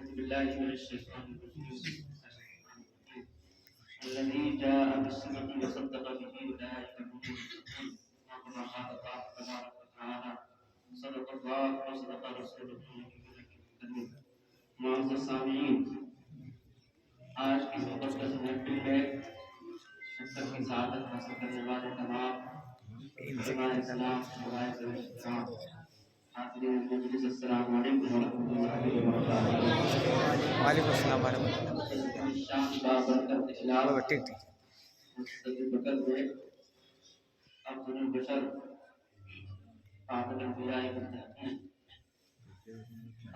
بالله من الشيطان الرجيم الذي جاء بالصدق وصدق به أولئك هم المتقون وكما قال الله تبارك وتعالى صدق الله وصدق رسوله النبي الكريم. معزز السامعین، آج کی اس مقدس محفل میں شکر کی سعادت حاصل کرنے والے تمام علماء کلام روایت و احترام حاضرین مجلس، السلام علیکم ورحمۃ اللہ وبرکاتہ۔ وعلیکم السلام ورحمۃ اللہ۔ شان بابرکت اخلاق ٹھیک ٹھیک مستقل بکر میں افضل البشر فاضل الانبیاء والتحقیق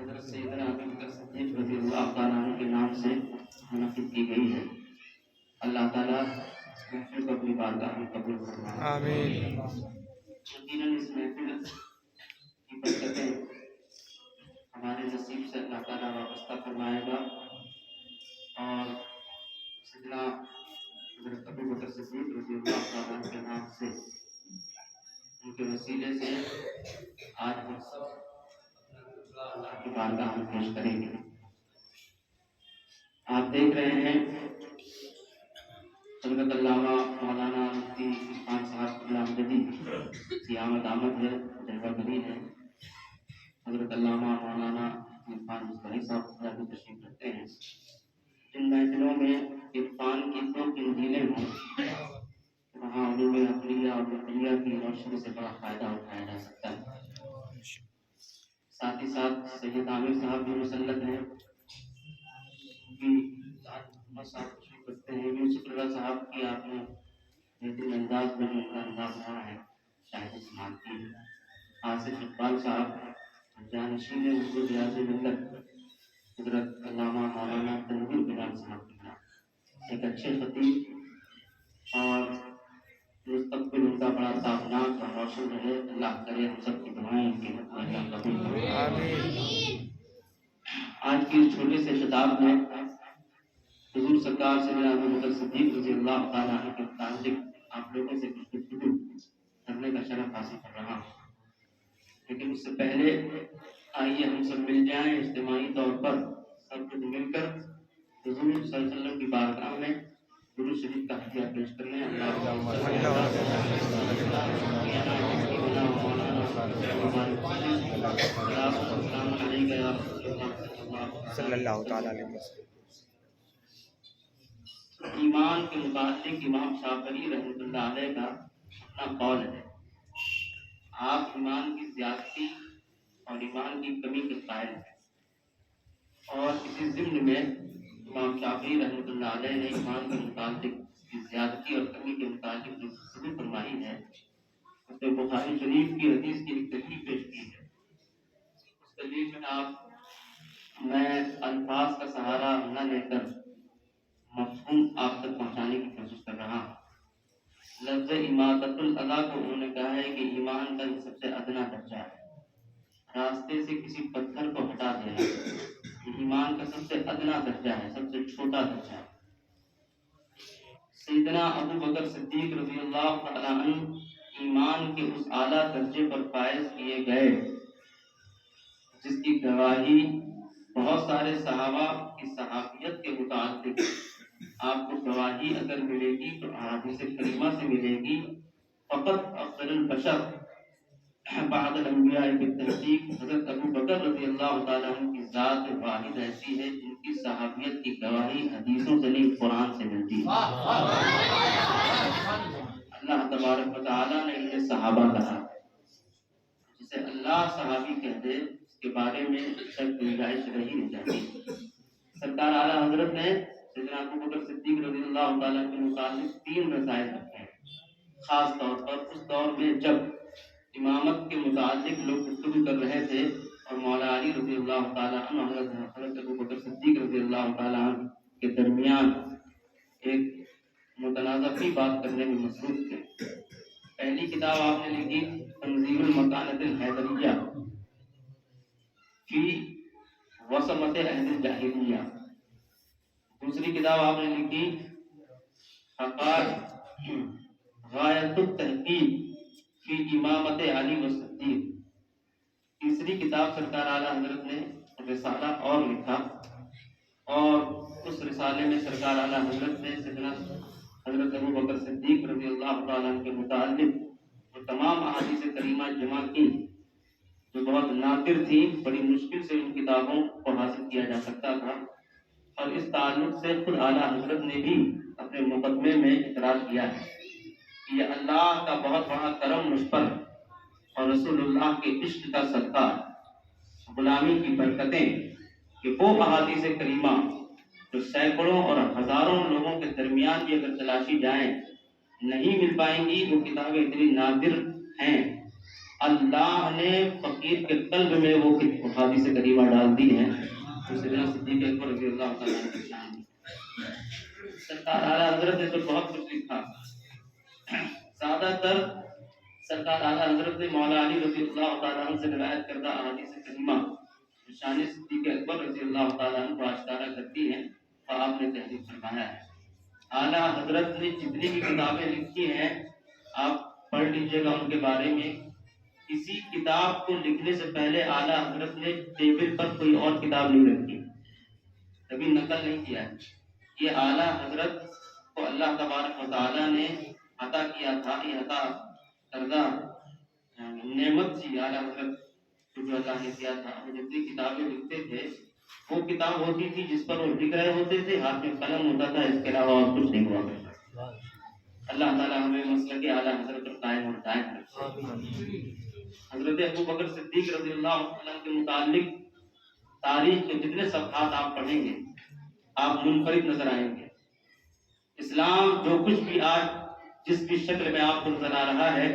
حضرت سیدنا ابو بکر صدیق رضی اللہ تعالیٰ عنہ کے نام سے منعقد کی گئی ہے۔ اللہ تعالیٰ محفل کو اپنی بارگاہ میں قبول فرمائے، آمین۔ یقیناً اس محفل کی برکتیں ہمارے نصیب سے اللہ تعالیٰ وابستہ فرمائے گا، اور سیدنا حضرت ابو بکر صدیق رضی اللہ تعالیٰ عنہ کے نام سے ان کے وسیلے سے آج ہم سب اللہ کی بارگاہ میں پیش کریں گے۔ آپ دیکھ رہے ہیں حضرت علامہ مولانا مفتی عرفان صاحب امجدی کی آمد ہے، جلوہ گری ہے۔ حضرت علامہ مولانا عرفان مصطفی صاحب بھی تشریف رکھتے ہیں۔ جن محفلوں میں عرفان کی دو تنزیلیں ہوں وہاں علوم عقلیہ اور نقلیہ کی روشنی سے بڑا فائدہ اٹھایا جا سکتا ہے۔ ساتھ ہی ساتھ سید عامر صاحب بھی مسلط ہیں، محمد صاحب تشریف رکھتے ہیں۔ یوسف اللہ صاحب کی آپ نے بہترین انداز میں جو ان کا انداز رہا ہے شاہد اسمان کی۔ آصف اقبال صاحب جانشین اردو ریاض ملت حضرت علامہ مولانا تنویر بلال صاحب کے نام ایک اچھے خطیب، اور مستقبل ان کا بڑا تابناک اور روشن رہے۔ اللہ کرے ہم سب کی دعائیں ان کے حق میں اللہ قبول کرے۔ آج کی اس چھوٹے سے خطاب میں حضور سرکار سیدنا ابو بکر صدیق رضی اللہ تعالیٰ عنہ کے متعلق آپ لوگوں سے کچھ گفتگو کرنے کا شرف حاصل کر رہا ہوں، لیکن اس سے پہلے آئیے ہم سب مل جائیں اجتماعی طور پر، سب کچھ مل کر حضور صلی اللہ علیہ وسلم کی بارگاہ میں درود شریف کا ہدیہ پیش کر لیں۔ صلی اللہ تعالیٰ علیہ وسلم۔ ایمان کے متعلق امام شافعی رحمۃ اللہ علیہ کا اپنا قول ہے۔ آپ ایمان کی زیادتی اور ایمان کی کمی کے قائل ہیں، اور اسی ضمن میں امام شافعی رحمۃ اللہ علیہ نے ایمان کے متعلق کی زیادتی اور کمی کے متعلق جو گفتگو فرمائی ہے اس میں بخاری شریف کی حدیث کی ایک دلیل پیش کی ہے۔ اس دلیل میں میں الفاظ کا سہارا نہ لے کر مفہوم آپ تک پہنچانے کی کوشش کر رہا ہوں۔ لفظ اماطۃ الاذی کو انہوں نے کہا ہے کہ ایمان کا سب سے ادنا درجہ ہے، راستے سے کسی پتھر کو ہٹا دینا ایمان کا سب سے ادنا درجہ ہے، سب سے چھوٹا درجہ ہے۔ سیدنا ابو بکر صدیق رضی اللہ تعالیٰ عنہ ایمان کے اس اعلیٰ درجے پر فائز کیے گئے جس کی گواہی بہت سارے صحابہ کی صحابیت کے متعلق آپ کو گواہی اگر ملے گی تو احادیث کریمہ سے ملے گی۔ فقط افضل البشر بعد الانبیاء بالتحقیق حضرت ابو بکر رضی اللہ تعالیٰ عنہ کی ذات واحد ایسی ہے جن کی صحابیت کی گواہی حدیثوں سے نہیں قرآن سے ملتی ہے۔ اللہ تبارک و تعالیٰ نے انہیں صحابہ کہا، جسے اللہ صحابی کہہ دے اس کے بارے میں شک گنجائش رہی نہیں جاتی۔ سرکار اعلیٰ حضرت نے سیدنا ابو بکر صدیق رضی اللہ تعالیٰ کے متعلق 3 رسائل رکھے ہیں، خاص طور پر اس دور میں جب امامت کے متعلق لوگ گفتگو کر رہے تھے اور مولا علی رضی اللہ تعالیٰ عنہ حضرت ابو بکر صدیق رضی اللہ تعالیٰ عنہ کے درمیان ایک متنازع بات کرنے میں مصروف تھے۔ پہلی کتاب آپ نے لکھی تنظیم المکانۃ الحیدریہ فی وسمۃ اہل الجاہلیہ، دوسری کتاب آپ نے لکھی غایۃ التحقیق فی امامت علی و صدیق، تیسری کتاب سرکار اعلیٰ حضرت نے رسالہ اور لکھا اور اس رسالے میں سرکار اعلیٰ حضرت نے سیدنا حضرت ابو بکر صدیق رضی اللہ تعالیٰ عنہ کے متعلق وہ تمام احادیث کریمہ جمع کی جو بہت نادر تھی، بڑی مشکل سے ان کتابوں کو حاصل کیا جا سکتا تھا، اور اس تعلق سے خود اعلیٰ حضرت نے بھی اپنے مقدمے میں اقرار کیا ہے کہ یہ اللہ کا بہت بڑا کرم مجھ پر اور رسول اللہ کے عشق کا صدقہ، غلامی کی برکتیں کہ وہ احادیث کریمہ جو سینکڑوں اور ہزاروں لوگوں کے درمیان بھی اگر تلاشی جائیں نہیں مل پائیں گی، وہ کتابیں اتنی نادر ہیں، اللہ نے فقیر کے قلب میں وہ احادیث کریمہ ڈال دی ہیں۔ سیدنا صدیق اکبر رضی اللہ تعالیٰ عنہ کی شان سرکار اعلیٰ حضرت نے تو بہت کچھ لکھا، زیادہ تر سرکار اعلیٰ حضرت نے مولا علی رضی اللہ تعالیٰ عنہ سے روایت کردہ احادیث کریمہ شان صدیق اکبر رضی اللہ تعالیٰ عنہ کو آشکارا کرتی ہیں اور آپ نے تحریر فرمایا ہے۔ اعلیٰ حضرت نے جتنی بھی کتابیں لکھی ہیں آپ پڑھ لیجئے گا ان کے بارے میں۔ کسی کتاب کو لکھنے سے پہلے اعلیٰ حضرت نے ٹیبل پر کوئی اور کتاب نہیں رکھی، کبھی نقل نہیں کیا ہے۔ یہ اعلیٰ حضرت کو اللہ تبارک و تعالیٰ نے عطا کیا تھا، یہ عطا کردہ نعمت تھی اعلیٰ حضرت کو جو اللہ نے کیا تھا۔ وہ جتنی کتابیں لکھتے تھے وہ کتاب ہوتی تھی جس پر وہ لکھ رہے ہوتے تھے، ہاتھ میں قلم ہوتا تھا، اس کے علاوہ اور کچھ نہیں ہوا کرتا۔ اللہ تعالیٰ ہمیں مسلک اعلیٰ حضرت پر قائم اور دائم رکھے۔ حضرت ابو بکر صدیق رضی اللہ عنہ کے متعلق تاریخ کے جتنے صفحات آپ پڑھیں گے آپ منفرد نظر آئیں گے۔ اسلام جو کچھ بھی آج جس بھی شکل میں آپ کو نظر آ رہا ہے،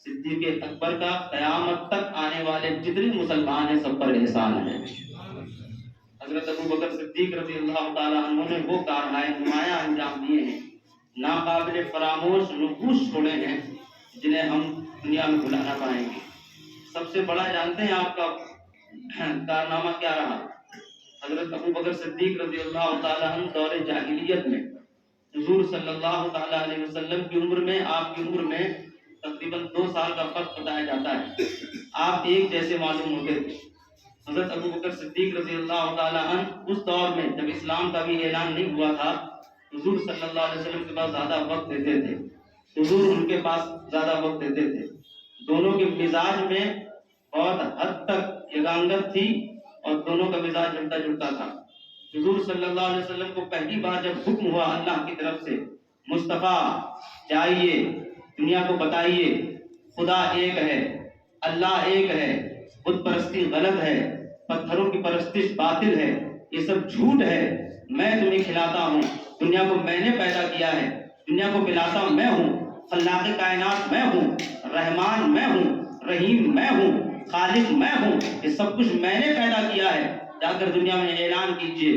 صدیق اکبر کا قیامت تک آنے والے جتنے مسلمان ہیں سب پر احسان ہے۔ حضرت ابو بکر صدیق رضی اللہ تعالیٰ عنہ نے وہ کارنامے نمایاں انجام دیے ہیں، ناقابل فراموش نقوش چھوڑے ہیں جنہیں ہم دنیا میں بھلا نہ پائیں گے۔ سب سے بڑا جانتے ہیں آپ کا کارنامہ کیا رہا؟ حضرت ابو بکر صدیق رضی اللہ تعالیٰ عنہ دور جاہلیت میں حضور صلی اللہ تعالیٰ علیہ وسلم کی عمر میں، آپ کی عمر میں تقریباً 2 سال کا فرق بتایا جاتا ہے، آپ ایک جیسے معلوم ہوتے تھے۔ حضرت ابو بکر صدیق رضی اللہ تعالیٰ عنہ اس دور میں جب اسلام کا بھی اعلان نہیں ہوا تھا، حضور صلی اللہ علیہ وسلم کے پاس زیادہ وقت دیتے تھے، حضور ان کے پاس زیادہ وقت دیتے تھے۔ دونوں کے مزاج میں بہت حد تک یگانگت تھی اور دونوں کا مزاج ملتا جلتا تھا۔ حضور صلی اللہ علیہ وسلم کو پہلی بار جب حکم ہوا اللہ کی طرف سے، مصطفیٰ جائیے دنیا کو بتائیے خدا ایک ہے، اللہ ایک ہے، بت پرستی غلط ہے، پتھروں کی پرستش باطل ہے، یہ سب جھوٹ ہے، میں تمہیں کھلاتا ہوں، دنیا کو میں نے پیدا کیا ہے، دنیا کو پلاتا میں ہوں، خلاق کائنات میں ہوں، رحمان میں ہوں، رحیم میں ہوں، خالق میں ہوں، یہ سب کچھ میں نے پیدا کیا ہے، جا کر دنیا میں اعلان کیجئے۔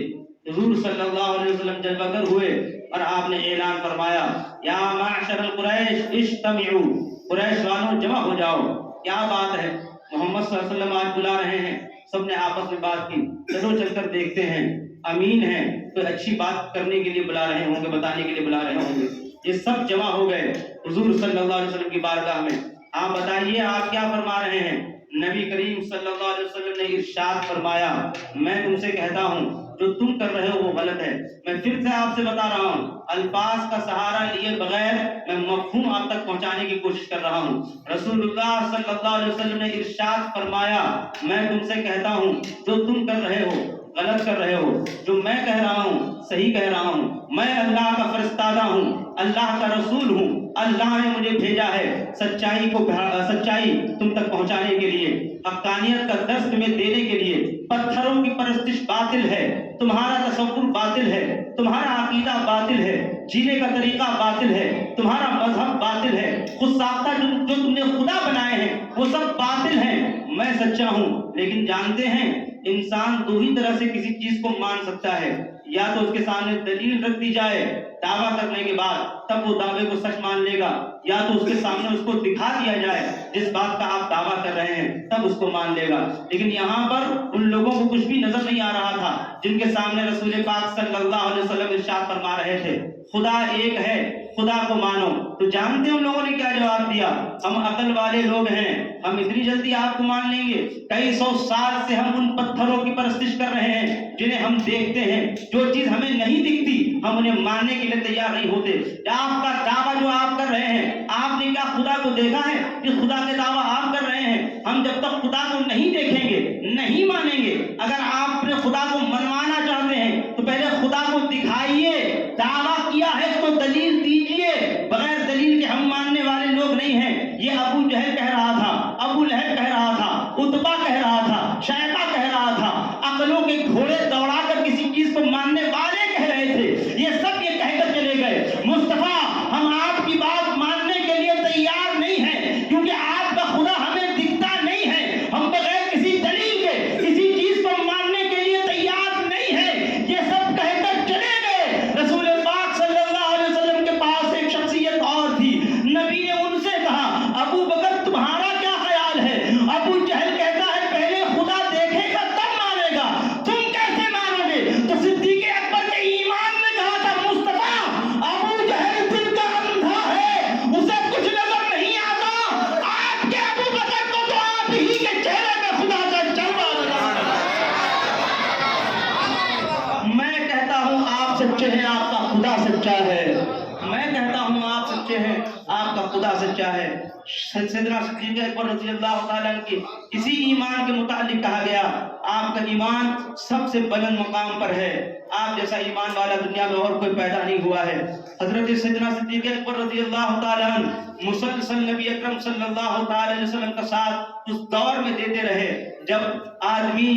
حضور صلی اللہ علیہ وسلم جلوہ گر ہوئے اور آپ نے اعلان فرمایا، یا معشر القریش اجتمعوا، قریش والوں جمع ہو جاؤ۔ کیا بات ہے، محمد صلی اللہ علیہ وسلم آج بلا رہے ہیں، سب نے آپس میں بات کی، چلو چل کر دیکھتے ہیں، امین ہیں تو اچھی بات کرنے کے لیے بلا رہے ہوں گے، بتانے کے لیے بلا رہے ہوں گے۔ یہ سب جمع ہو گئے حضور صلی اللہ علیہ وسلم کی بارگاہ میں۔ آپ بتائیے آپ کیا فرما رہے ہیں؟ نبی کریم صلی اللہ علیہ وسلم نے ارشاد فرمایا، میں تم سے کہتا ہوں جو تم کر رہے ہو وہ غلط ہے۔ میں پھر سے آپ سے بتا رہا ہوں، الفاظ کا سہارا لیے بغیر میں مفہوم آپ تک پہنچانے کی کوشش کر رہا ہوں۔ رسول اللہ صلی اللہ علیہ وسلم نے ارشاد فرمایا، میں تم سے کہتا ہوں جو تم کر رہے ہو غلط کر رہے ہو، جو میں کہہ رہا ہوں صحیح کہہ رہا ہوں، میں اللہ کا فرستادہ ہوں، اللہ کا رسول ہوں، اللہ نے مجھے بھیجا ہے سچائی تم تک پہنچانے کے لیے، حقانیت کا درس تمہیں دینے کے لیے۔ پتھروں کی پرستش باطل ہے، تمہارا تصور باطل ہے، تمہارا عقیدہ باطل ہے، جینے کا طریقہ باطل ہے، تمہارا مذہب باطل ہے، خود ساختہ جو تم نے خدا بنائے ہیں وہ سب باطل ہیں۔ میں سچا ہوں، لیکن جانتے ہیں انسان دو ہی طرح سے کسی چیز کو مان سکتا ہے، یا تو اس کے سامنے دلیل رکھ دی جائے دعویٰ کرنے کے بعد تب وہ دعوے کو سچ مان لے گا، یا تو اس کے سامنے اس کو دکھا دیا جائے جس بات کا آپ دعویٰ کر رہے ہیں تب اس کو مان لے گا۔ لیکن یہاں پر ان لوگوں کو کچھ بھی نظر نہیں آ رہا تھا جن کے سامنے رسول پاک صلی اللہ علیہ وسلم ارشاد فرما رہے تھے، خدا ایک ہے، خدا کو مانو. تو جانتے ہیں ان لوگوں نے کیا جواب دیا؟ ہم عقل والے لوگ ہیں، ہم اتنی جلدی آپ کو مان لیں گے؟ کئی سو سال سے ہم ان پتھروں کی پرستش کر رہے ہیں جنہیں ہم دیکھتے ہیں. جو چیز ہمیں نہیں دکھتی ہم انہیں ماننے کے لیے تیار نہیں ہوتے. آپ کا دعویٰ جو آپ کر رہے ہیں، آپ نے کیا خدا کو دیکھا ہے جس خدا کے دعویٰ آپ کر رہے ہیں؟ ہم جب تک خدا کو نہیں دیکھیں گے نہیں مانیں گے. اگر آپ اپنے خدا کو منوانا چاہتے ہیں تو پہلے خدا کو دکھائیے. دعویٰ کیا ہے تو دلیل دیجیے. بغیر دلیل کے ہم ماننے والے لوگ نہیں ہیں. یہ ابو جہل کہہ رہا تھا، ابو لہب کہہ رہا تھا، عتبہ کہہ رہا تھا، شیبہ کہہ رہا تھا، عقلوں کے گھوڑے دوڑا کر کسی چیز کو ماننے والے کہہ رہے تھے. یہ سب یہ کہہ کر چلے گئے. مصطفیٰ ہم آپ کی بات ماننے کے لیے تیار نہیں ہیں کیونکہ آپ کا خدا ہمیں دکھتا نہیں ہے. ہم بغیر کسی دلیل کے کسی چیز کو ماننے کے لیے تیار نہیں ہیں. یہ سب کہہ کر چلے گئے. رسول پاک صلی اللہ علیہ وسلم کے پاس ایک شخصیت اور تھی. نبی نے ان سے کہا ابو بکر تمہارا کیا خیال ہے؟ ابو جہل کہتا ہے پہلے خدا دیکھے گا تب مانے گا، تم کیسے مانو گے؟ تو صدیق اکبر کے ایمان نے کہا تھا مصطفیٰ ابو جہل دل کا اندھا ہے، اسے کچھ نظر نہیں آتا. آپ کے ابو بکر کو تو آپ ہی کے چہرے میں خدا کا جلوہ نظر آتا. میں کہتا ہوں آپ سچے ہیں، آپ کا خدا سچا ہے. میں کہتا ہوں آپ سچے ہیں، آپ کا خدا سچا ہے. سیدنا صدیق اکبر رضی اللہ تعالیٰ عنہ کی اسی ایمان کے متعلق کہا گیا آپ کا ایمان سب سے بلند مقام پر ہے. آپ جیسا ایمان والا دنیا میں اور کوئی پیدا نہیں ہوا ہے. حضرت سیدنا صدیق اکبر رضی اللہ تعالیٰ عنہ مسلسل نبی اکرم صلی اللہ تعالیٰ علیہ وسلم کا ساتھ اس دور میں دیتے رہے جب آدمی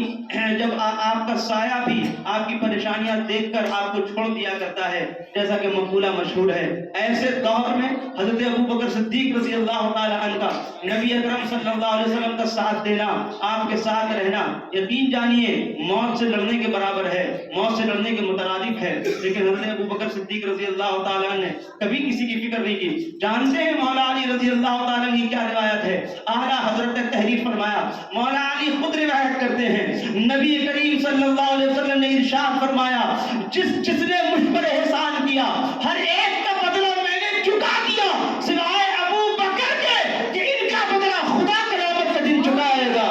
جب آپ کا سایہ بھی آپ کی پریشانیاں دیکھ کر آپ کو چھوڑ دیا کرتا ہے، جیسا کہ مقولہ مشہور ہے. ایسے دور میں حضرت ابو بکر صدیق رضی اللہ تعالیٰ عنہ کا نبی اکرم صلی اللہ علیہ وسلم کا ساتھ دینا، آپ کے ساتھ رہنا، یقین جانیے موت سے لڑنے کے برابر ہے، موت سے لڑنے کے مترادف ہے. لیکن حضرت ابو بکر صدیق رضی اللہ تعالیٰ عنہ نے کبھی کسی کی فکر نہیں کی. جانتے ہیں مولا علی رضی اللہ تعالیٰ عنہ کی کیا روایت ہے؟ اعلیٰ حضرت نے تحریر فرمایا. مولا علی خود روایت کرتے ہیں نبی کریم صلی اللہ علیہ وسلم نے ارشاد فرمایا جس نے مجھ پر احسان کیا ہر ایک کا بدلہ میں نے چکا دیا سوائے ابو بکر کے کہ ان کا بدلہ خدا قیامت کے دن چکائے گا.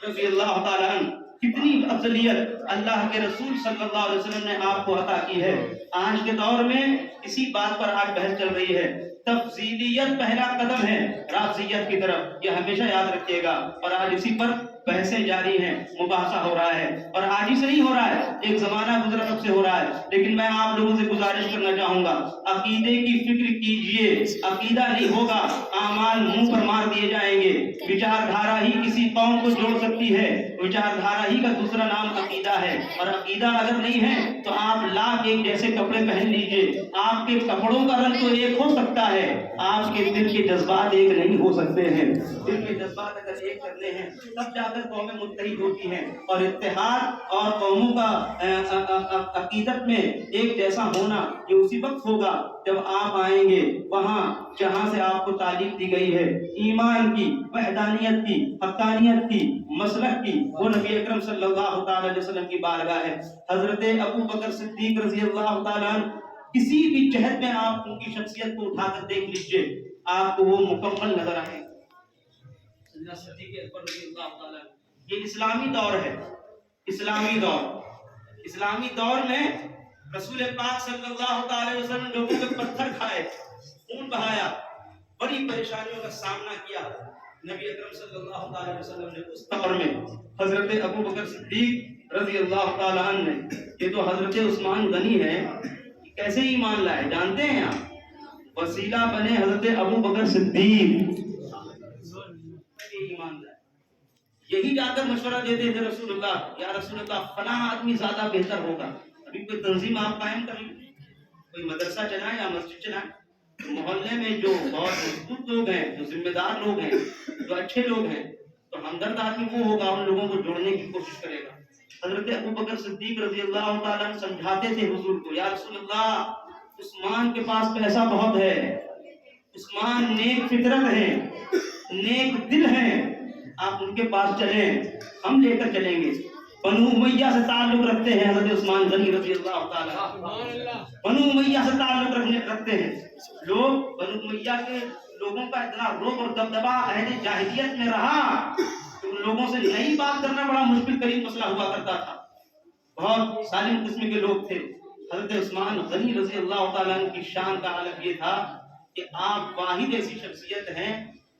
رضی اللہ تعالیٰ عنہ کتنی افضلیت اللہ کے رسول صلی اللہ علیہ وسلم نے آپ کو عطا کی ہے. آج کے دور میں اسی بات پر آج بحث چل رہی ہے. تفضیلیت پہلا قدم ہے رافضیت کی طرف، یہ ہمیشہ یاد رکھیے گا. اور آج اسی پر بحثیں جاری ہیں، مباحثہ ہو رہا ہے. اور آج ہی سے نہیں ہو رہا ہے، ایک زمانہ گزرا تب سے ہو رہا ہے. لیکن میں آپ لوگوں سے گزارش کرنا چاہوں گا عقیدے کی فکر کیجئے. عقیدہ نہیں ہوگا اعمال منہ پر مار دیے جائیں گے. وچار دھارا ہی کسی قوم کو جوڑ سکتی ہے، وچار دھارا ہی کا دوسرا نام عقیدہ ہے. اور عقیدہ اگر نہیں ہے تو آپ لاکھ ایک جیسے کپڑے پہن لیجئے، آپ کے کپڑوں کا رنگ تو ایک ہو سکتا ہے، آپ کے دل کے جذبات ایک نہیں ہو سکتے ہیں. دل کے جذبات اگر ایک کرنے ہیں تب جا کر قومیں متحد ہوتی ہیں. اور اتحاد اور قوموں کا عقیدت میں ایک جیسا ہونا یہ اسی وقت ہوگا جب آپ آئیں گے وہاں جہاں سے آپ کو تعلیم دی گئی ہے ایمان کی، وحدانیت کی، حقانیت کی، مسلک کی. وہ نبی اکرم صلی اللہ تعالی علیہ وسلم کی بارگاہ ہے. حضرت ابو بکر صدیق رضی اللہ تعالیٰ عنہ کسی بھی جہت میں آپ ان کی شخصیت کو اٹھا کر دیکھ لیجئے آپ کو وہ مکمل نظر آئے. صدیق اکبر رضی اللہ تعالیٰ عنہ یہ اسلامی دور ہے. اسلامی دور میں رسول پاک صلی اللہ تعالی وسلم لوگوں کے پتھر کھائے، خون بہایا، بڑی پریشانیوں کا سامنا کیا. نبی اکرم صلی اللہ تعالی وسلم نے اس دور میں حضرت ابو بکر صدیق رضی اللہ تعالی عنہ نے، یہ تو حضرت عثمان غنی ہے، کیسے ایمان لائے جانتے ہیں آپ؟ وسیلہ بنے حضرت ابو بکر صدیق ایمان لائے. یہی جا کر مشورہ دیتے تھے رسول اللہ، یا رسول اللہ فلاں آدمی زیادہ بہتر ہوگا. ابھی کوئی تنظیم آپ قائم کر لیں، کوئی مدرسہ چلائیں یا مسجد چلائیں، محلے میں جو بہت مضبوط لوگ ہیں، جو ذمہ دار لوگ ہیں، جو اچھے لوگ ہیں، تو ہمدرد آدمی وہ ہوگا، ان لوگوں کو جوڑنے کی کوشش کرے گا. حضرت ابو بکر صدیق رضی اللہ تعالیٰ عنہ سمجھاتے تھے حضور کو، یا رسول اللہ عثمان کے پاس پیسہ بہت ہے، عثمان نیک فطرت ہے، نیک دل ہیں، آپ ان کے پاس چلیں، ہم لے کر چلیں گے. بنو امیہ سے تعلق رکھتے ہیں حضرت عثمان غنی رضی اللہ تعالیٰ، بنو امیہ سے تعلق رکھتے ہیں لوگ. بنو امیہ کے لوگوں کا اتنا رعب اور دبدبہ عہد جاہلیت میں رہا کہ ان لوگوں سے نہیں بات کرنا بڑا مشکل ترین مسئلہ ہوا کرتا تھا. بہت ظالم قسم کے لوگ تھے. حضرت عثمان غنی رضی اللہ تعالیٰ عنہ کی شان کا عالم یہ تھا کہ آپ واحد ایسی شخصیت ہیں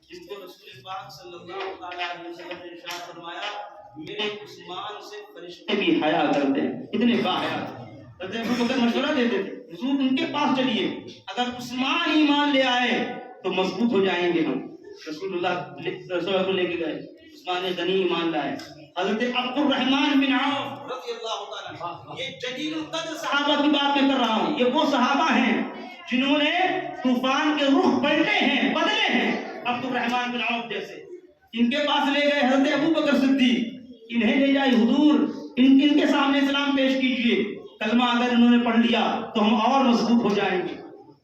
جس کو رسول پاک صلی اللہ علیہ وسلم نے ارشاد فرمایا میرے عثمان سے فرشتے بھی حیا کرتے ہیں. اتنے باحیا حضرت ابوبکر مشورہ دیتے تھے حضور ان کے پاس چلیے، اگر عثمان ایمان لے آئے تو مضبوط ہو جائیں گے ہم. رسول اللہ کو لے کے گئے، عثمان غنی ایمان لائے. حضرت عبد الرحمن بن عوف رضی اللہ تعالیٰ عنہ، یہ جلیل القدر صحابہ کی بات میں کر رہا ہوں، یہ وہ صحابہ ہیں جنہوں نے طوفان کے رخ پلٹے ہیں، بدلے ہیں. عبد الرحمن بن عوف جیسے ان کے پاس لے گئے حضرت ابوبکر صدیق، انہیں لے جائے حضور ان کے سامنے اسلام پیش کیجئے، کلمہ اگر انہوں نے پڑھ لیا تو ہم اور مضبوط ہو جائیں گے.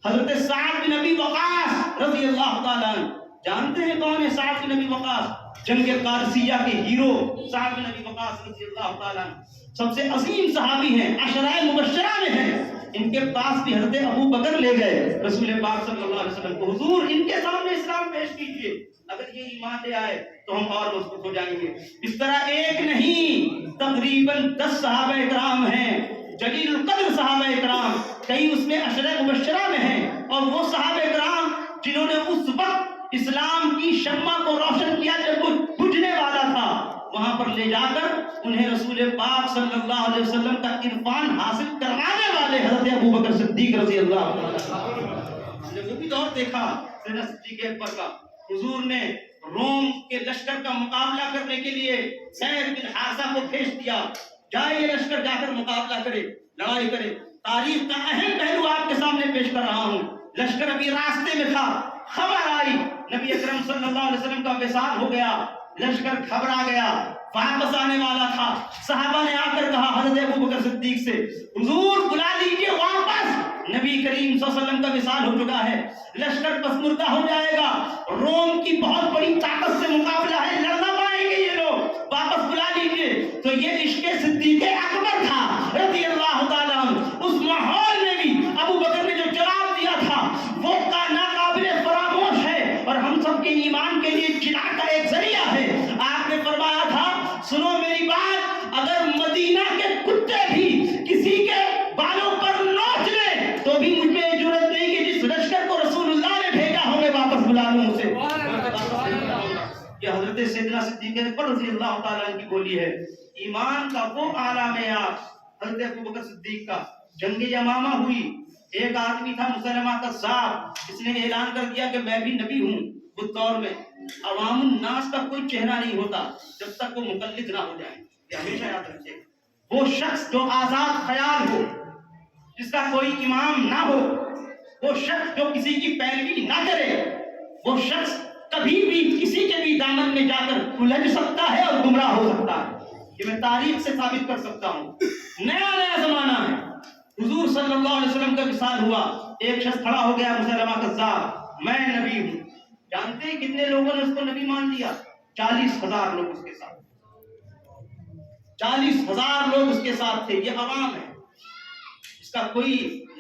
حضرت سعد بن ابی وقاص رضی اللہ تعالیٰ عنہ، جانتے ہیں کون ہے سعد بن ابی وقاص؟ جنگ قادسیہ کے ہیرو سعد بن ابی وقاص رضی اللہ تعالیٰ عنہ سب سے عظیم صحابی ہیں، عشرۂ مبشرہ میں ہیں. ان کے پاس بھی حضرت ابوبکر لے گئے رسول پاک صلی اللہ علیہ وسلم کو، حضور ان کے سامنے اسلام پیش کیجئے، اگر یہ ایمان لے آئے تو ہم اور مضبوط ہو جائیں گے. اس طرح ایک نہیں تقریباً 10 صحابہ اکرام ہیں، جلیل القدر صحابہ اکرام، کئی اس میں عشرۂ مبشرہ میں ہیں، اور وہ صحابہ اکرام جنہوں نے اس وقت اسلام کی شمع کو روشن کیا جب وہ بجھنے والا تھا، وہاں پر لے جا کر انہیں رسول پاک صلی اللہ علیہ وسلم کا عرفان حاصل کروانے والے حضرت ابوبکر صدیق رضی اللہ عنہ. ہم نے وہ بھی دور دیکھا سیدنا صدیق اکبر کا. حضور نے روم کے لشکر کا مقابلہ کرنے کے لیے زید بن حارثہ کو بھیج دیا، جائے یہ لشکر جا کر مقابلہ کرے، لڑائی کرے. تاریخ کا اہم پہلو آپ کے سامنے پیش کر رہا ہوں. لشکر ابھی راستے میں تھا، خبر آئی نبی اکرم صلی اللہ علیہ وسلم کا وصال ہو گیا، لشکر گھبرا گیا، واپس آنے والا تھا. صحابہ نے آ کر کہا حضرت ابوبکر صدیق سے حضور بلا لیجیے واپس، نبی کریم صلی اللہ علیہ وسلم کا وصال ہو چکا ہے، لشکر پسمردہ ہو جائے گا، روم کی بہت بڑی طاقت سے مقابلہ ہے، لڑ نہ پائیں گے یہ لوگ، واپس بلا لیجیے. تو یہ عشق صدیق اکبر تھا رضی اللہ تعالیٰ عنہ. اس ماحول میں بھی ابوبکر نے جو جواب دیا تھا وہ ناقابل فراموش ہے اور ہم سب کے ایمان کے لیے چلا کا ایک ذریعہ ہے. آپ نے فرمایا تھا سنو میری بات، اگر مدینہ کے کتے بھی کسی کے بالوں پر نوچ لیں تو بھی مجھ میں جرأت نہیں کہ جس لشکر کو رسول اللہ نے بھیجا ہو میں واپس بلا لوں اسے. یہ حضرت سیدنا صدیق اکبر رضی اللہ تعالیٰ عنہ کی بولی ہے. ایمان کا وہ اعلیٰ معیار حضرت ابوبکر صدیق کا. جنگ یمامہ ہوئی، ایک آدمی تھا مسلمہ کذاب، اس نے اعلان کر دیا کہ میں بھی نبی ہوں. اس دور میں عوام الناس کا کوئی چہرہ نہیں ہوتا جب تک وہ مقلد نہ ہو جائے. یہ ہمیشہ یاد رکھیے، وہ شخص جو آزاد خیال ہو، جس کا کوئی امام نہ ہو، وہ شخص جو کسی کی پیروی نہ کرے، وہ شخص کبھی بھی کسی کے بھی دامن میں جا کر الجھ سکتا ہے اور گمراہ ہو سکتا ہے. یہ میں تاریخ سے ثابت کر سکتا ہوں. نیا زمانہ ہے، حضور صلی اللہ علیہ وسلم کا وصال ہوا، ایک شخص کھڑا ہو گیا مسلمہ کذاب، میں نبی ہوں. جانتے ہیں کتنے لوگوں نے اس کو نبی مان لیا؟ 40,000 لوگ اس کے ساتھ، 40,000 لوگ اس کے ساتھ تھے. یہ عوام ہے، اس کا کوئی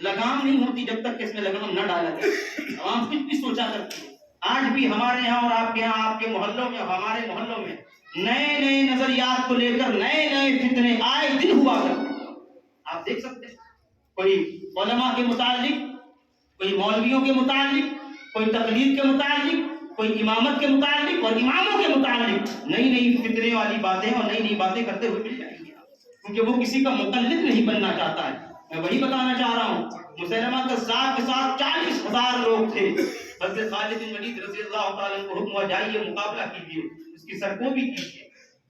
لگام نہیں ہوتی جب تک کہ اس میں لگام نہ ڈالا جائے. عوام کچھ بھی سوچا کرتی ہے. آج بھی ہمارے یہاں اور آپ کے یہاں، آپ کے محلوں میں، ہمارے محلوں میں نئے نئے نظریات کو لے کر نئے نئے فتنے آئے دن ہوا کرتے ہیں. آپ دیکھ سکتے ہیں کوئی علماء کے متعلق، کوئی مولویوں کے متعلق، کوئی تقلید کے متعلق، کوئی امامت کے متعلق اور اماموں کے متعلق نئی نئی فتنے والی باتیں اور نئی نئی باتیں کرتے ہوئے مل جائیں گے، کیونکہ وہ کسی کا مقلد نہیں بننا چاہتا ہے. میں وہی بتانا چاہ رہا ہوں، مسلمہ کذاب کے ساتھ 40,000 لوگ تھے. حضرت خالد بن ولید رضی اللہ تعالیٰ عنہ کو حکم ہوا جائیے مقابلہ کیجیے، اس کی سرکوبی کیجیے.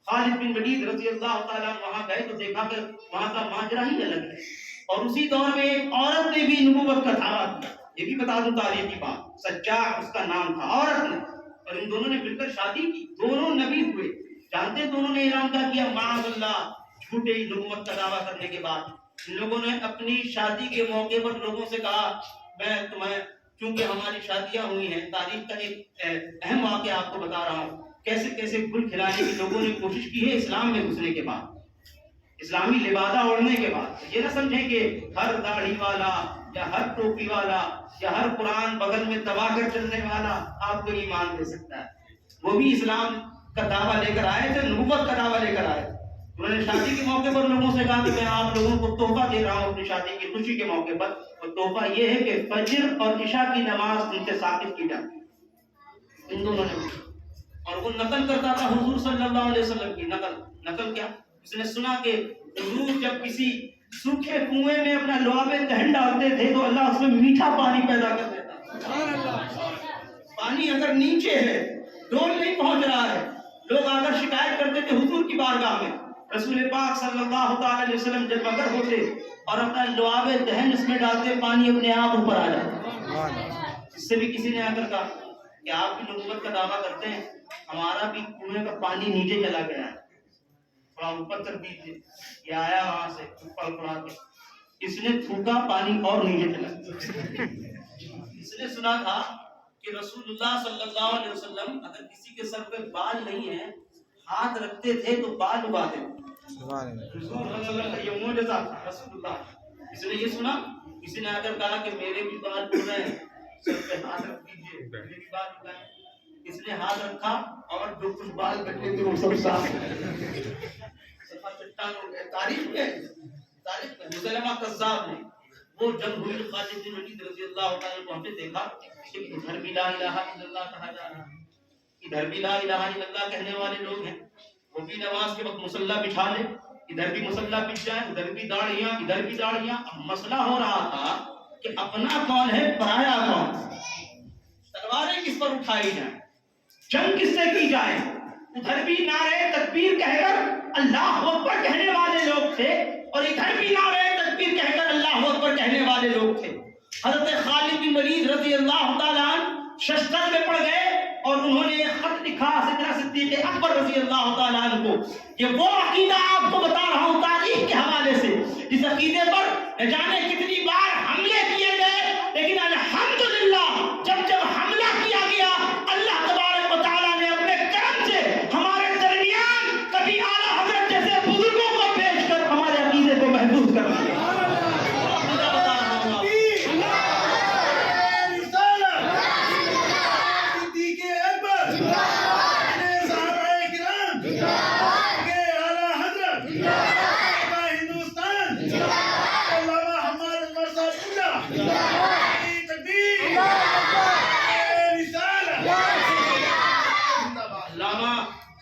خالد بن ولید رضی اللہ تعالیٰ عنہ وہاں گئے تو دیکھا کہ وہاں کا ماجرا ہی الگ ہے. اور اسی دور میں ایک عورت نے بھی نبوت کا دعویٰ کیا. یہ بھی بتا دوں تاریخی بات، سجاع اس کا نام تھا. عورت نے، اور ان دونوں نے مل کر شادی کی، دونوں نبی ہوئے. جانتے دونوں نے اعلان کیا معاذ اللہ، جھوٹے نبوت کا دعویٰ کرنے کے بعد ان لوگوں نے اپنی شادی کے موقع پر لوگوں سے کہا میں تمہیں، چونکہ ہماری شادیاں ہوئی ہیں، تاریخ کا ایک اہم واقعہ آپ کو بتا رہا ہوں، کیسے کیسے گل کھلانے کی لوگوں نے کوشش کی ہے اسلام میں گھسنے کے بعد. اسلامی لبادہ اوڑھنے کے بعد یہ نہ سمجھیں کہ ہر داڑھی والا یا ہر ٹوپی والا یا ہر قرآن بغل میں دبا کر چلنے والا آپ کو ایمان دے سکتا ہے. وہ بھی اسلام کا دعویٰ لے کر آئے تھے, نبوت کا دعویٰ لے کر آئے تھے. انہوں نے شادی کے موقع پر لوگوں سے کہا کہ میں آپ لوگوں کو تحفہ دے رہا ہوں اپنی شادی کی خوشی کے موقع پر, اور تحفہ یہ ہے کہ فجر اور عشاء کی نماز ان سے ثابت کی جاتی ہے. ان دونوں نے, اور وہ نقل کرتا تھا حضور صلی اللہ علیہ وسلم کی. نقل کیا؟ اس نے سنا کہ حضور جب کسی سوکھے کنویں میں اپنا لعاب دہن ڈالتے تھے تو اللہ اس میں میٹھا پانی پیدا کر دیتا. پانی اگر نیچے ہے, ڈول نہیں پہنچ رہا ہے, لوگ آ کر شکایت کرتے تھے حضور کی بارگاہ میں. رسول پاک صلی اللہ تعالی علیہ وسلم جب مگر ہوتے اور اپنا لعاب دہن اس میں ڈالتے, پانی اپنے آپ اوپر آ جاتا. اس سے بھی کسی نے آ کر کہا کہ آپ بھی نبوت کا دعویٰ کرتے ہیں, ہمارا بھی کنویں کا پانی نیچے چلا گیا ہے, تھوڑا اوپر کر دیجیے. یہ آیا وہاں سے اوپر پڑا کے, اس نے تھوکا, پانی اور نیچے چلا گیا. اس نے سنا تھا کہ رسول اللہ صلی اللہ علیہ وسلم اگر کسی کے سر پہ بال نہیں ہے, ہاتھ رکھتے تھے تو بال اگاتے تھے. رسول اللہ کا یہ معجزہ تھا. رسول اللہ, اس نے یہ سنا, کسی نے آ کر کہا کہ میرے بھی بال اڑ رہے ہیں, سر پہ ہاتھ رکھ دیجیے, میرے بھی بال اگائیں. اس نے ہاتھ رکھا اور جو کچھ بال کٹے تھے وہ سب صاف چٹان ہو گئے. تاریخ میں مسلمہ قذاب نے, وہ جب ہوئی خالد بن ولید رضی اللہ تعالی پہنچے, دیکھا کہ ادھر بھی لا الہ الا اللہ کہا جا رہا ہے, ادھر بھی لا الہ الا اللہ کہنے والے لوگ ہیں. وہ بھی نماز کے وقت مصلی بچھا لے, ادھر بھی مصلی بچھ جائے, ادھر بھی داڑیاں, ادھر بھی داڑیاں. اب مسئلہ ہو رہا تھا کہ اپنا کون ہے, پرایا کون, تلواریں کس پر اٹھائی جائیں, جنگ کس سے کی جائے. ادھر بھی نعرے تکبیر کہہ کر اللہ اکبر کہنے والے لوگ تھے, اور ادھر بھی نعرے تکبیر کہہ کر اللہ اکبر کہنے والے لوگ تھے. حضرت خالد بن ولید رضی اللہ تعالیٰ عنہ ششتر میں پڑ گئے اور انہوں نے ایک خط لکھا سیدنا صدیق اکبر رضی اللہ تعالیٰ عنہ کو. یہ وہ عقیدہ آپ کو بتا رہا ہوں تاریخ کے حوالے سے, جس عقیدے پر نہ جانے کتنی بار حملے کیے گئے, لیکن الحمدللہ جب جب حملہ کیا گیا, اللہ تبارک و تعالیٰ نے اپنے کرم سے ہمارے درمیان کبھی اعلیٰ حضرت جیسے بزرگوں کو بھیج کر ہمارے عقیدے کو محفوظ کر دیا.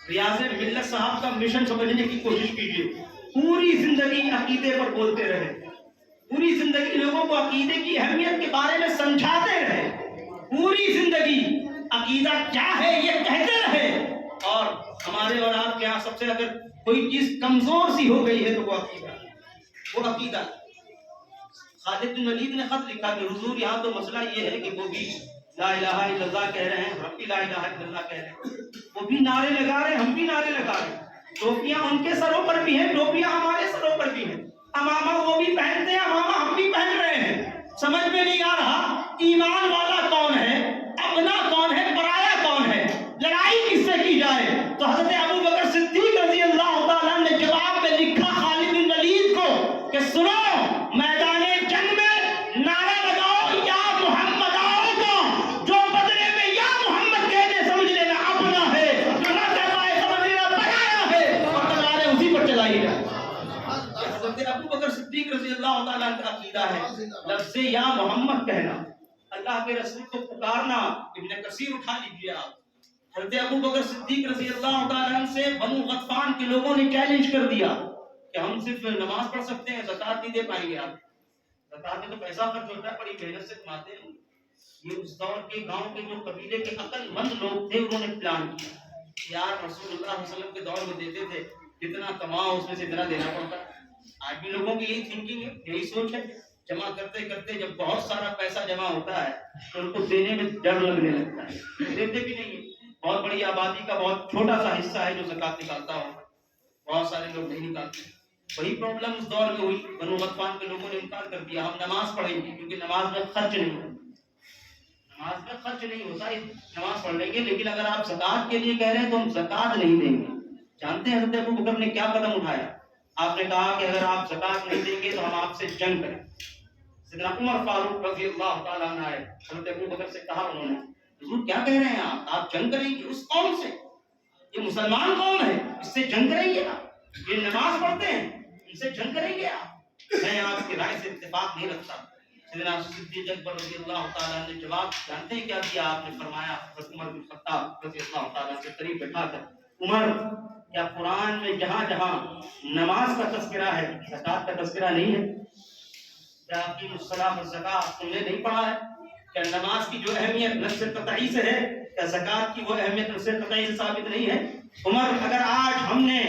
ریاض ملت صاحب کا مشن سمجھنے کی کوشش کیجیے. پوری زندگی عقیدے پر بولتے رہے, پوری زندگی لوگوں کو عقیدے کی اہمیت کے بارے میں سمجھاتے رہے, پوری زندگی عقیدہ کیا ہے یہ کہتے رہے. اور ہمارے اور آپ کے یہاں سب سے اگر کوئی چیز کمزور سی ہو گئی ہے تو وہ عقیدہ. خالد بن ولید نے خط لکھا کہ حضور یہاں تو مسئلہ یہ ہے کہ وہ بھی لا الہ الا اللہ کہہ رہے ہیں, ہم بھی لا الہ الا اللہ کہہ رہے ہیں, وہ بھی نعرے لگا رہے ہیں, ہم بھی نعرے لگا رہے ہیں. ٹوپیاں ان کے سروں پر بھی ہیں, ٹوپیاں ہمارے سروں پر بھی ہیں, امامہ وہ بھی پہنتے ہیں, امامہ ہم بھی پہن رہے ہیں. سمجھ میں نہیں آ رہا ایمان والا کون ہے, اپنا کون ہے, پرایا کون ہے, لڑائی کس سے کی جائے. تو حضرت ابو بکر صدیق رضی اللہ تعالیٰ نے جواب میں لکھا خالد بن ولید کو کہ سنو, میدان جنگ میں نعرہ لگاؤ یا محمد آؤ گا, جو بدلے میں یا محمد کہہ دے سمجھ لینا اپنا ہے, جو نہ کہہ پائے سمجھ لینا پرایا ہے, اور تلواریں اسی پر چلائی جائے. حضرت ابو بکر صدیق رضی اللہ تعالیٰ کا عقیدہ ہے لفظ یا محمد کہنا, اللہ کے رسول کو پکارنا. ابن کثیر اٹھا لیجیے آپ. حضرت ابو بکر صدیق رضی اللہ تعالیٰ سے بنو غطفان کے لوگوں نے چیلنج کر دیا کہ ہم صرف نماز پڑھ سکتے ہیں, زکات نہیں دے پائیں گے آپ. زکات میں تو پیسہ خرچ ہوتا ہے, بڑی محنت سے کماتے ہیں. یہ اس دور کے گاؤں کے جو قبیلے کے عقل مند لوگ تھے, انہوں نے پلان کیا. یار رسول اللہ صلی اللہ علیہ وسلم کے دور میں دیتے تھے, جتنا کماؤ اس میں سے اتنا دینا پڑتا ہے. آج بھی لوگوں کی یہی تھنکنگ ہے, یہی سوچ ہے. جمع کرتے کرتے جب بہت سارا پیسہ جمع ہوتا ہے تو ان کو دینے میں ڈر لگنے لگتا ہے, دیتے بھی نہیں. بہت بڑی آبادی کا بہت چھوٹا سا حصہ ہے جو زکات نکالتا ہو, بہت سارے لوگ نہیں نکالتے. وہی پرابلم اس دور میں ہوئی. بنو غطفان کے لوگوں نے انکار کر دیا, ہم نماز پڑھیں گے کیونکہ نماز میں خرچ نہیں ہوتا, نماز میں خرچ نہیں ہوتا, نماز پڑھ لیں گے, لیکن اگر آپ زکات کے لیے کہہ رہے ہیں تو ہم زکات نہیں دیں گے. جانتے ہیں حضرت ابو بکر نے کیا قدم اٹھایا؟ آپ نے کہا کہ اگر آپ زکات نہیں دیں گے تو ہم آپ سے جنگ کریں. سیدنا عمر فاروق رضی اللہ تعالیٰ عنہ آئے, حضرت ابو بکر سے کہا انہوں نے, حضور کیا کہہ رہے ہیں آپ جنگ کریں گے اس قوم سے؟ یہ مسلمان قوم ہے, اس سے جنگ کریں گے آپ؟ یہ نماز پڑھتے ہیں, ان سے جنگ کریں گے آپ؟ میں آپ کی رائے سے اتفاق نہیں رکھتا. سیدنا صدیق اکبر رضی اللہ تعالیٰ نے جواب جانتے ہیں کیا دیا؟ آپ نے فرمایا, حضرت عمر بن خطاب رضی اللہ تعالیٰ سے قریب بٹھا کر, عمر کیا قرآن میں جہاں جہاں نماز کا تذکرہ ہے زکات کا تذکرہ نہیں ہے؟ کیا اقیموا الصلاۃ والزکاۃ تم نے نہیں پڑھا ہے؟ کیا نماز کی جو اہمیت نص قطعی سے ہے, کیا زکات کی وہ اہمیت نص قطعی سے ثابت نہیں ہے؟ عمر اگر آج ہم نے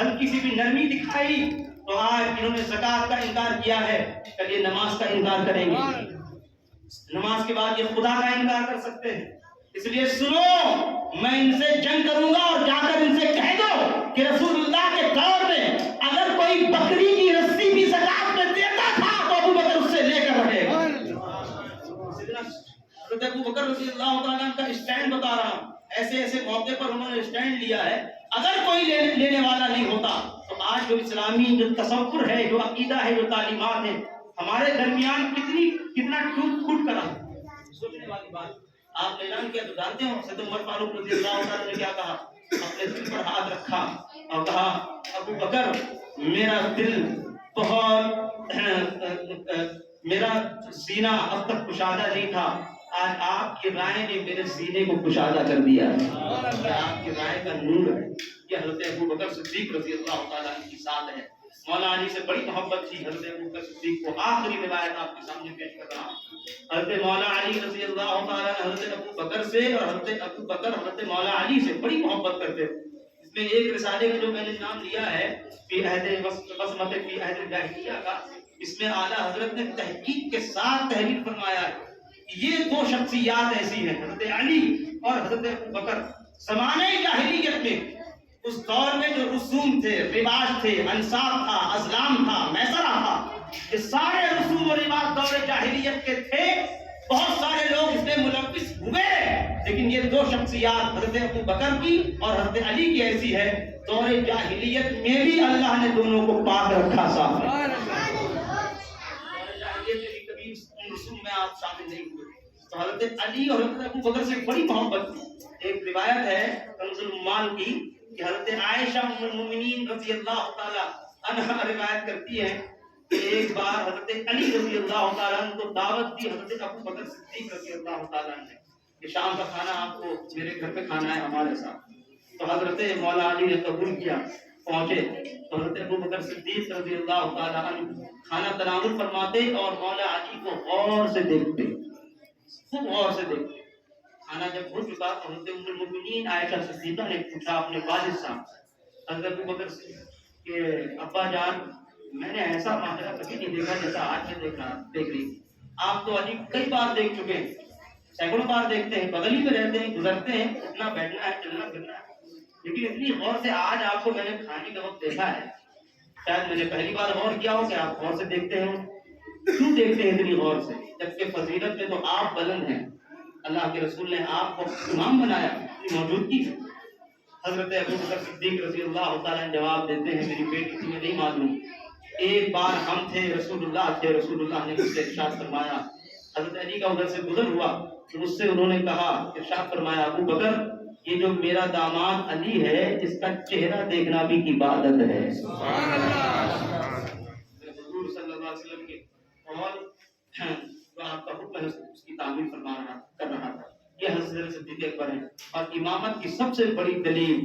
ہلکی سی بھی نرمی دکھائی تو آج انہوں نے زکات کا انکار کیا ہے, کل یہ نماز کا انکار کریں گے. نماز کے بعد یہ خدا کا انکار کر سکتے ہیں. اس لیے سنو, میں ان سے جنگ کروں گا اور جا کر ان سے کہہ دو کہ رسول اللہ کے دور میں اگر کوئی بکری کی رسی بھی زکات میں دیتا تھا تو ابو بکر اس سے لے کر رہے گا. حضرت ابو بکر رضی اللہ تعالیٰ کا اسٹینڈ بتا رہا ہوں, ایسے ایسے موقع پر انہوں نے اسٹینڈ لیا ہے. اگر کوئی لینے والا نہیں ہوتا تو آج جو اسلامی جو تصور ہے, جو عقیدہ ہے, جو تعلیمات ہیں ہمارے درمیان کتنا ٹوٹ پھوٹ کرا. سوچنے والی بات. آپ نے اعلان کیا تو جانتے ہو حضرت عمر فاروق رضی اللہ تعالیٰ نے کیا کہا؟ اپنے دل پر ہاتھ رکھا اور کہا, ابو بکر میرا دل بہت میرا سینہ اب تک کشادہ نہیں تھا, آج آپ کی رائے نے میرے سینے کو کشادہ کر دیا ہے. آپ کی رائے کا نور ہے. یہ حضرت ابو بکر صدیق رضی اللہ تعالیٰ عنہ کی ذات ہے. مولا علی سے بڑی محبت تھی حضرت ابو بکر صدیق کو. آخری روایت آپ کے سامنے پیش کر رہا ہوں. حضرت مولا علی رضی اللہ تعالیٰ عنہ حضرت ابو بکر سے اور حضرت ابو بکر حضرت مولا علی سے بڑی محبت کرتے تھے. اس میں ایک رسالے کا جو میں نے نام لیا ہے فی عہد بصمت فی عہد جاہلیہ کا, اس میں اعلیٰ حضرت نے تحقیق کے ساتھ تحریر فرمایا ہے. یہ دو شخصیات ایسی ہیں, حضرت علی اور حضرت ابو بکر, زمانہ جاہلیت میں اس دور میں جو رسوم تھے, رواج تھے, انصاب تھا, ازلام تھا, میسرہ تھا, یہ سارے رسوم و رواج دور جاہلیت کے تھے. بہت سارے لوگ اس میں ملوث ہوئے, لیکن یہ دو شخصیات حضرت ابو بکر کی اور حضرت علی کی ایسی ہے, دور جاہلیت میں بھی اللہ نے دونوں کو پاک رکھا. صاحب رسوم میں آپ شامل نہیں ہوئے تو حضرت علی اور حضرت ابو بکر سے بڑی محبت تھی. ایک روایت ہے کنز المال کی کہ حضرت عائشہ ام المؤمنین رضی اللہ تعالی عنہا روایت کرتی ہے کہ ایک بار حضرت علی رضی اللہ تعالیٰ عنہ کو دعوت دی حضرت ابو بکر صدیق رضی اللہ تعالیٰ عنہ نے کہ شام کا کھانا آپ کو میرے گھر پہ کھانا ہے ہمارے ساتھ. تو حضرت مولا علی نے قبول کیا. پہنچے تو حضرت ابو بکر صدیق رضی اللہ تعالیٰ عنہ کھانا تناول فرماتے اور مولا علی کو غور سے دیکھتے, خوب غور سے دیکھتے. کھانا جب ہو چکا تو حضرت ام المؤمنین عائشہ صدیقہ نے پوچھا اپنے والد صاحب سے, حضرت ابو بکر سے, کہ ابا جان میں نے ایسا معاملہ کبھی نہیں دیکھا جیسا آج میں دیکھ رہی. آپ تو علی کئی بار دیکھ چکے ہیں, سینکڑوں بار دیکھتے ہیں, بغل ہی میں رہتے ہیں, گزرتے ہیں, اٹھنا بیٹھنا ہے, چلنا پھرنا ہے, لیکن اتنی غور سے آج آپ کو میں نے کھانے کا وقت دیکھا ہے. شاید میں نے پہلی بار غور کیا ہو کہ آپ غور سے دیکھتے ہیں. کیوں دیکھتے ہیں اتنی غور سے؟ جبکہ فضیلت میں تو آپ بلند ہیں, اللہ کے رسول نے آپ کو امام بنایا, اپنی موجودگی ہے. حضرت ابو بکر صدیق رضی اللہ تعالیٰ جواب دیتے ہیں, میری بیٹی تمہیں نہیں معلوم, ایک بار ہم تھے, رسول اللہ تھے, رسول اللہ نے مجھ سے ارشاد فرمایا. حضرت علی کا ادھر سے گزر ہوا تو مجھ سے انہوں نے کہا, ارشاد فرمایا, ابو بکر یہ جو میرا داماد علی ہے اس کا چہرہ دیکھنا بھی عبادت ہے. حضور صلی اللہ علیہ وسلم کے قول جو آپ کا حکم ہے اس کی تعمیر کر رہا تھا. یہ حضرت صدیق اکبر ہے. اور امامت کی سب سے بڑی دلیل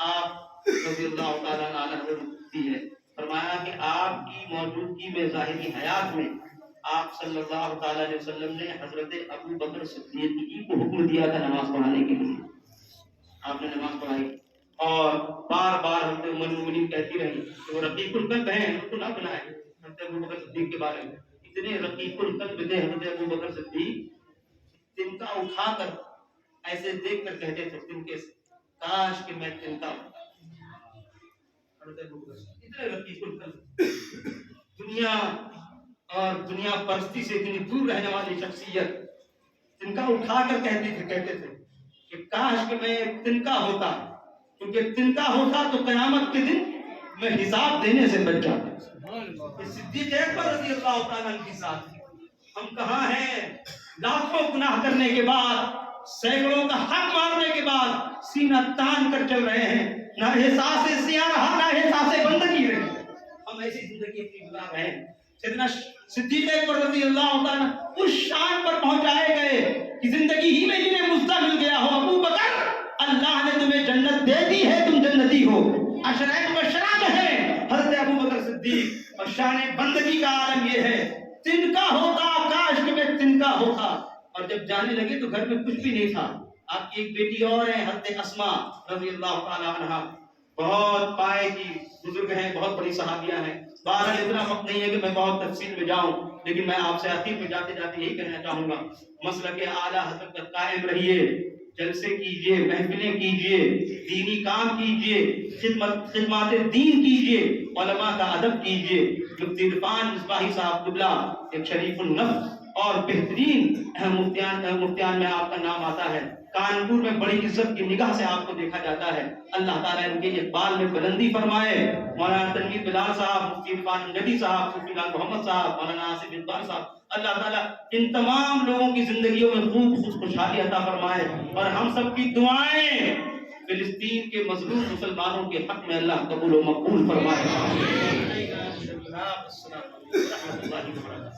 آپ رضی اللہ تعالیٰ عنہ حضرت دی ہے. فرمایا کہ آپ کی موجودگی میں ظاہری حیات میں آپ صلی اللہ تعالیٰ علیہ وسلم نے حضرت ابو بکر صدیق کو حکم دیا تھا نماز پڑھانے کے لیے. آپ نے نماز پڑھائی اور بار بار حضرت ام المؤمنین کہتی رہی کہ وہ رقیق القلب ہیں, ان کو نہ بنائے. حضرت ابو بکر صدیق کے بارے میں اتنے رقیق القلب تھے حضرت ابو بکر صدیق, تنکا اٹھا کر ایسے دیکھ کر کہتے تھے تنکے سے, کاش کہ میں تنکا ہوں. اتنے رقیق القلب, دنیا اور دنیا پرستی سے اتنی دور رہنے والی شخصیت, تنکا اٹھا کر کہتے تھے کہ کاش کہ میں تنکا ہوتا, کیونکہ تنکا ہوتا تو قیامت کے دن میں حساب دینے سے بچ جاتا ہوں۔ صدیق اکبر رضی اللہ تعالیٰ عنہ کی ذات ہے۔ ہم کہاں ہیں؟ لاکھوں گناہ کرنے کے بعد، سینکڑوں کا حق مارنے کے بعد سینہ تان کر چل رہے ہیں، نہ احساس سیاہ رہا نہ احساس بندگی رہی۔ ہم ایسی زندگی اپنی گزار رہے ہیں۔ سیدنا صدیق اکبر رضی اللہ تعالیٰ اس شان پر پہنچائے گئے کہ زندگی ہی میں جنہیں مزدہ مل گیا ہو، ابو بکر اللہ نے تمہیں جنت دے دی ہے، تم جنتی ہو۔ عشرہ مبشرہ میں ہے حضرت ابو بکر صدیق، اور شان بندگی کا عالم یہ ہے، تنکا ہوتا کاش کہ میں تنکا ہوتا۔ اور جب جانے لگے تو گھر میں کچھ بھی نہیں تھا۔ آپ کی ایک بیٹی اور ہے حضرت اسما رضی اللہ تعالی عنہا، بہت پائے کی بزرگ ہیں، بہت بڑی صحابیہ ہیں۔ بہرحال اتنا وقت نہیں ہے کہ میں بہت تفصیل میں جاؤں، لیکن میں آپ سے آخر میں جاتے جاتے یہی کہنا چاہوں گا، مسلک اعلیٰ حضرت پر قائم رہیے، جلسے کیجئے، محفلیں کیجئے، دینی کام کیجئے، خدمات دین کیجئے، علماء کا ادب کیجئے۔ مفتی عرفان مصباحی صاحب قبلہ ایک شریف النفس اور بہترین مفتیان میں آپ کا نام آتا ہے۔ کانپور میں بڑی عزت کی نگاہ سے آپ کو دیکھا جاتا ہے۔ اللہ تعالیٰ ان کے اقبال میں بلندی فرمائے۔ مولانا تنویر بلال صاحب، مفتی عرفان نجدی صاحب، صوفی لال محمد صاحب، مولانا آصف اقبال صاحب، اللہ تعالیٰ ان تمام لوگوں کی زندگیوں میں خوب خوشحالی عطا فرمائے، اور ہم سب کی دعائیں فلسطین کے مظلوم مسلمانوں کے حق میں اللہ قبول و مقبول فرمائے۔